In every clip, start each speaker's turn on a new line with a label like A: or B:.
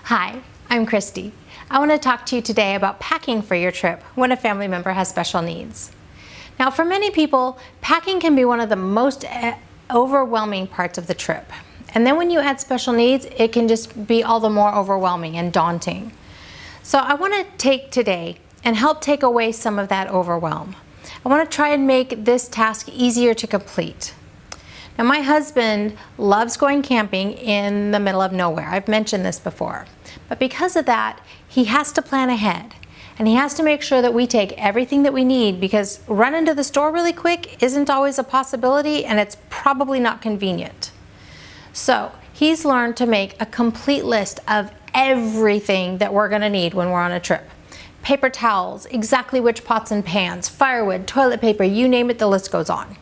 A: Hi, I'm Christy. I want to talk to you today about packing for your trip when a family member has special needs. Now, for many people, packing can be one of the most overwhelming parts of the trip. And then when you add special needs, it can just be all the more overwhelming and daunting. So I want to take today and help take away some of that overwhelm. I want to try and make this task easier to complete. Now, my husband loves going camping in the middle of nowhere. I've mentioned this before. But because of that, he has to plan ahead. And he has to make sure that we take everything that we need, because running to the store really quick isn't always a possibility, and it's probably not convenient. So he's learned to make a complete list of everything that we're going to need when we're on a trip. Paper towels, exactly which pots and pans, firewood, toilet paper, you name it, the list goes on.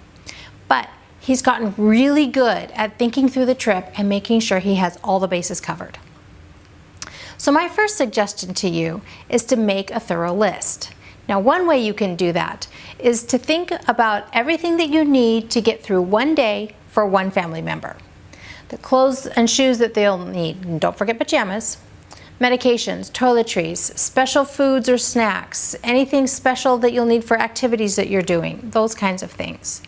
A: But he's gotten really good at thinking through the trip and making sure he has all the bases covered. So my first suggestion to you is to make a thorough list. Now, one way you can do that is to think about everything that you need to get through one day for one family member. The clothes and shoes that they'll need, and don't forget pajamas, medications, toiletries, special foods or snacks, anything special that you'll need for activities that you're doing, those kinds of things.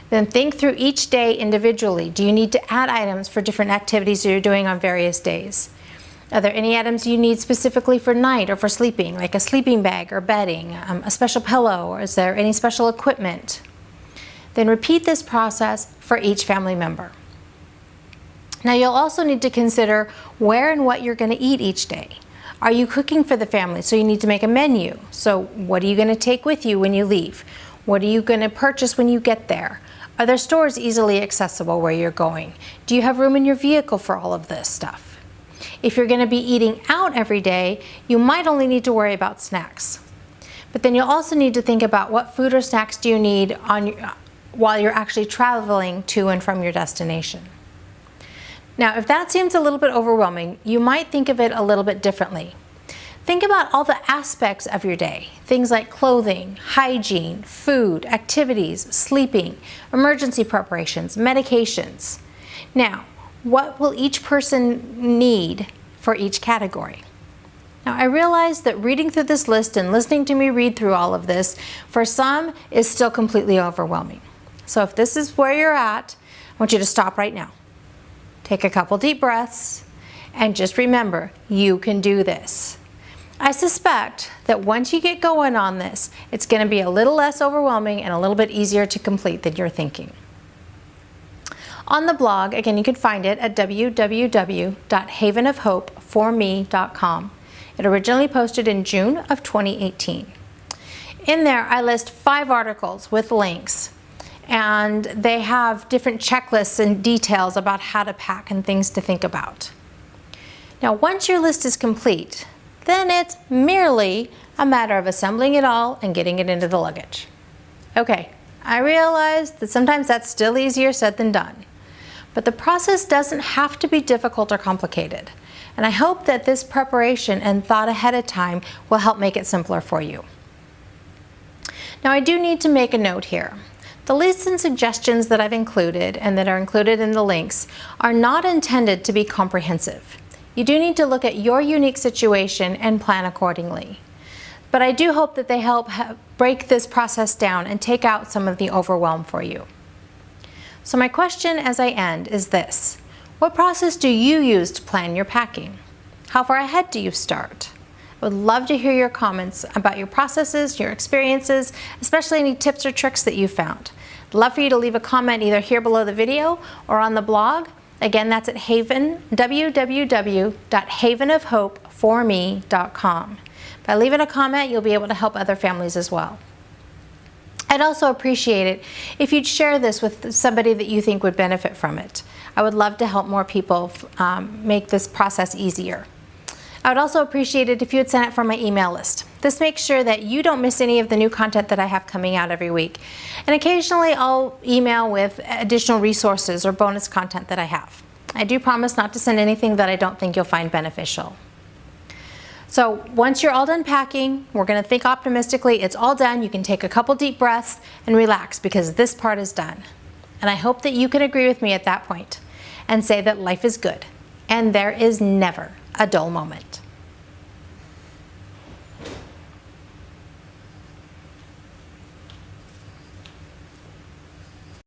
A: Then think through each day individually. Do you need to add items for different activities that you're doing on various days? Are there any items you need specifically for night or for sleeping, like a sleeping bag or bedding, a special pillow, or is there any special equipment? Then repeat this process for each family member. Now, you'll also need to consider where and what you're going to eat each day. Are you cooking for the family? So you need to make a menu. So what are you going to take with you when you leave? What are you going to purchase when you get there? Are there stores easily accessible where you're going? Do you have room in your vehicle for all of this stuff? If you're going to be eating out every day, you might only need to worry about snacks. But then you'll also need to think about what food or snacks do you need while you're actually traveling to and from your destination. Now, if that seems a little bit overwhelming, you might think of it a little bit differently. Think about all the aspects of your day, things like clothing, hygiene, food, activities, sleeping, emergency preparations, medications. Now, what will each person need for each category? Now, I realize that reading through this list and listening to me read through all of this, for some, is still completely overwhelming. So if this is where you're at, I want you to stop right now. Take a couple deep breaths, and just remember, you can do this. I suspect that once you get going on this, it's going to be a little less overwhelming and a little bit easier to complete than you're thinking. On the blog, again, you can find it at www.havenofhopeforme.com. It originally posted in June of 2018. In there, I list 5 articles with links, and they have different checklists and details about how to pack and things to think about. Now, once your list is complete, then it's merely a matter of assembling it all and getting it into the luggage. Okay, I realize that sometimes that's still easier said than done. But the process doesn't have to be difficult or complicated. And I hope that this preparation and thought ahead of time will help make it simpler for you. Now, I do need to make a note here. The lists and suggestions that I've included and that are included in the links are not intended to be comprehensive. You do need to look at your unique situation and plan accordingly. But I do hope that they help break this process down and take out some of the overwhelm for you. So my question as I end is this: what process do you use to plan your packing? How far ahead do you start? I would love to hear your comments about your processes, your experiences, especially any tips or tricks that you found. I'd love for you to leave a comment either here below the video or on the blog. Again, that's at www.havenofhopeforme.com. By leaving a comment, you'll be able to help other families as well. I'd also appreciate it if you'd share this with somebody that you think would benefit from it. I would love to help more people make this process easier. I would also appreciate it if you would sign up for my email list. This makes sure that you don't miss any of the new content that I have coming out every week. And occasionally I'll email with additional resources or bonus content that I have. I do promise not to send anything that I don't think you'll find beneficial. So once you're all done packing, we're going to think optimistically. It's all done. You can take a couple deep breaths and relax, because this part is done. And I hope that you can agree with me at that point and say that life is good and there is never a dull moment.